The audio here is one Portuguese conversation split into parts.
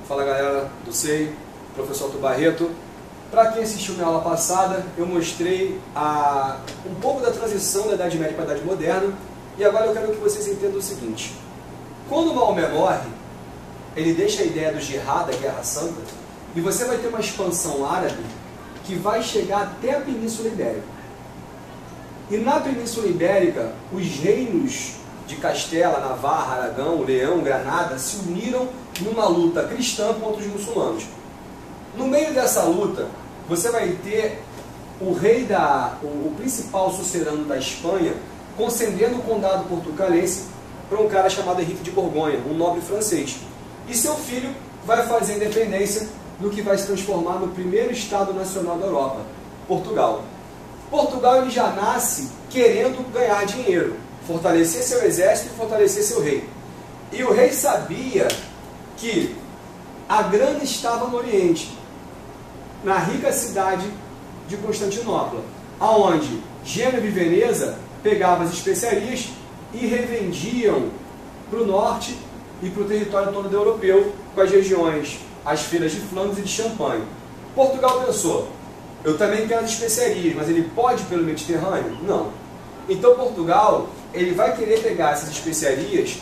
Fala galera do SEI, professor Alto Barreto. Para quem assistiu minha aula passada, eu mostrei um pouco da transição da Idade Média para a Idade Moderna, e agora eu quero que vocês entendam o seguinte: quando Maomé morre, ele deixa a ideia do Jihad, da Guerra Santa, e você vai ter uma expansão árabe que vai chegar até a Península Ibérica. E na Península Ibérica, os reinos de Castela, Navarra, Aragão, Leão, Granada se uniram numa luta cristã contra os muçulmanos. No meio dessa luta, você vai ter o rei o principal sucerano da Espanha concedendo o condado portucalense para um cara chamado Henrique de Borgonha, um nobre francês. E seu filho vai fazer a independência do que vai se transformar no primeiro Estado nacional da Europa, Portugal. Portugal ele já nasce querendo ganhar dinheiro, fortalecer seu exército e fortalecer seu rei. E o rei sabia que a grana estava no Oriente, na rica cidade de Constantinopla, aonde Gênova e Veneza pegavam as especiarias e revendiam para o norte e para o território todo europeu, com as regiões, as feiras de Flandres e de Champagne. Portugal pensou: eu também quero as especiarias, mas ele pode ir pelo Mediterrâneo? Não. Então Portugal ele vai querer pegar essas especiarias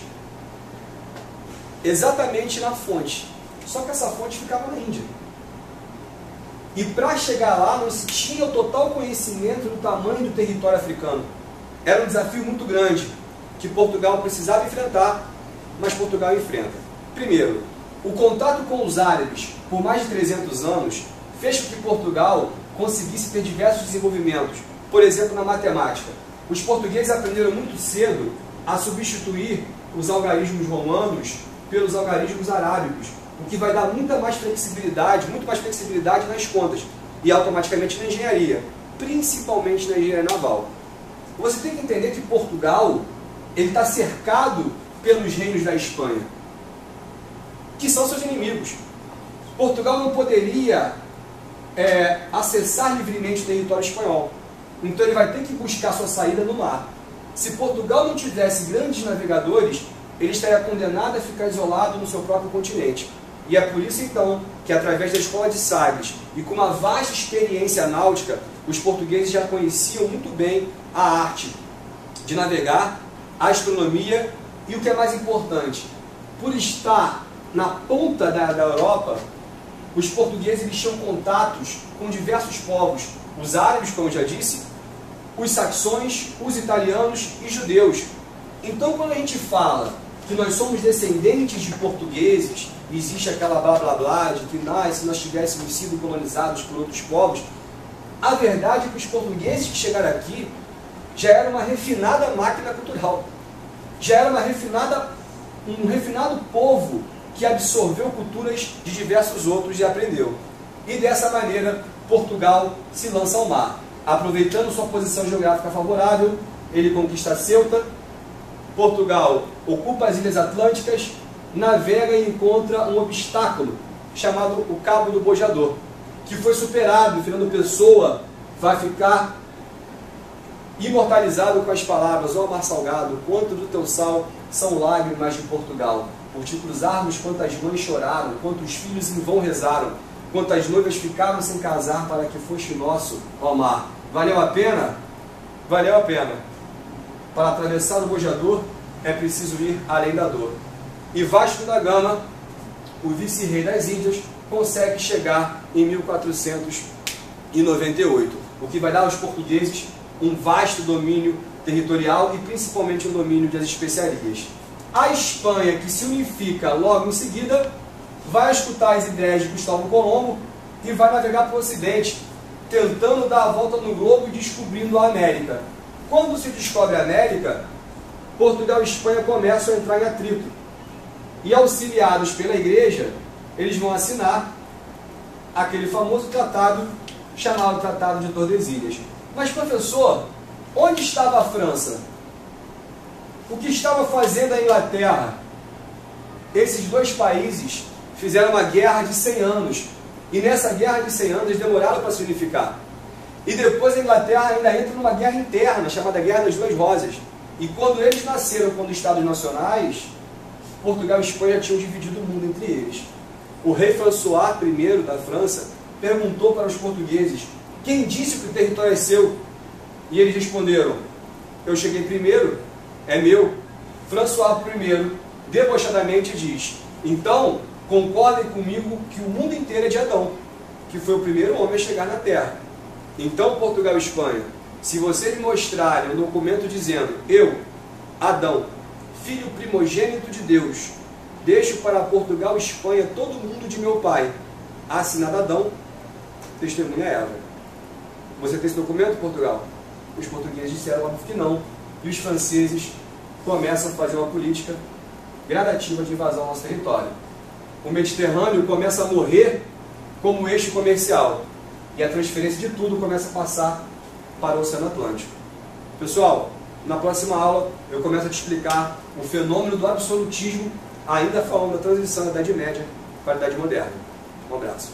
exatamente na fonte. Só que essa fonte ficava na Índia. E para chegar lá não se tinha o total conhecimento do tamanho do território africano. Era um desafio muito grande que Portugal precisava enfrentar, mas Portugal enfrenta. Primeiro, o contato com os árabes por mais de 300 anos fez com que Portugal conseguisse ter diversos desenvolvimentos. Por exemplo, na matemática. Os portugueses aprenderam muito cedo a substituir os algarismos romanos pelos algarismos arábicos, o que vai dar muito mais flexibilidade nas contas e automaticamente na engenharia, principalmente na engenharia naval. Você tem que entender que Portugal ele está cercado pelos reinos da Espanha, que são seus inimigos. Portugal não poderia acessar livremente o território espanhol. Então ele vai ter que buscar sua saída no mar. Se Portugal não tivesse grandes navegadores, ele estaria condenado a ficar isolado no seu próprio continente. E é por isso então que através da escola de Sagres e com uma vasta experiência náutica, os portugueses já conheciam muito bem a arte de navegar, a astronomia e o que é mais importante, por estar na ponta da Europa, os portugueses eles tinham contatos com diversos povos, os árabes, como eu já disse, os saxões, os italianos e judeus. Então quando a gente fala que nós somos descendentes de portugueses, existe aquela blá blá blá de que se nós tivéssemos sido colonizados por outros povos, a verdade é que os portugueses que chegaram aqui já era uma refinada máquina cultural, já era um refinado povo que absorveu culturas de diversos outros e aprendeu. E dessa maneira Portugal se lança ao mar. Aproveitando sua posição geográfica favorável, ele conquista Ceuta. Portugal ocupa as Ilhas Atlânticas, navega e encontra um obstáculo chamado o Cabo do Bojador, que foi superado. Fernando Pessoa vai ficar imortalizado com as palavras: ó mar salgado, quanto do teu sal são lágrimas de Portugal. Por te cruzarmos, quantas mães choraram, quantos filhos em vão rezaram, quantas noivas ficaram sem casar para que foste nosso, ó mar. Valeu a pena? Valeu a pena. Para atravessar o Bojador é preciso ir além da dor. E Vasco da Gama, o vice-rei das Índias, consegue chegar em 1498, o que vai dar aos portugueses um vasto domínio territorial e principalmente um domínio das especiarias. A Espanha, que se unifica logo em seguida, vai escutar as ideias de Cristóvão Colombo e vai navegar para o Ocidente, tentando dar a volta no globo e descobrindo a América. Quando se descobre a América, Portugal e Espanha começam a entrar em atrito. E auxiliados pela Igreja, eles vão assinar aquele famoso tratado chamado Tratado de Tordesilhas. Mas professor, onde estava a França? O que estava fazendo a Inglaterra? Esses dois países fizeram uma guerra de 100 anos. E nessa guerra de 100 anos eles demoraram para se unificar. E depois a Inglaterra ainda entra numa guerra interna, chamada Guerra das Duas Rosas. E quando eles nasceram como Estados nacionais, Portugal e Espanha tinham dividido o mundo entre eles. o rei François I da França perguntou para os portugueses: quem disse que o território é seu? E eles responderam: eu cheguei primeiro, é meu. François I debochadamente diz: então concordem comigo que o mundo inteiro é de Adão, que foi o primeiro homem a chegar na Terra. Então, Portugal e Espanha, se vocês me mostrarem um documento dizendo: eu, Adão, filho primogênito de Deus, deixo para Portugal e Espanha todo mundo de meu pai, assinado Adão, testemunha Eva. Você tem esse documento, Portugal? Os portugueses disseram óbvio que não, e os franceses começam a fazer uma política gradativa de invasão ao nosso território. O Mediterrâneo começa a morrer como eixo comercial, e a transferência de tudo começa a passar para o Oceano Atlântico. Pessoal, na próxima aula eu começo a te explicar o fenômeno do absolutismo, ainda falando da transição da Idade Média para a Idade Moderna. Um abraço.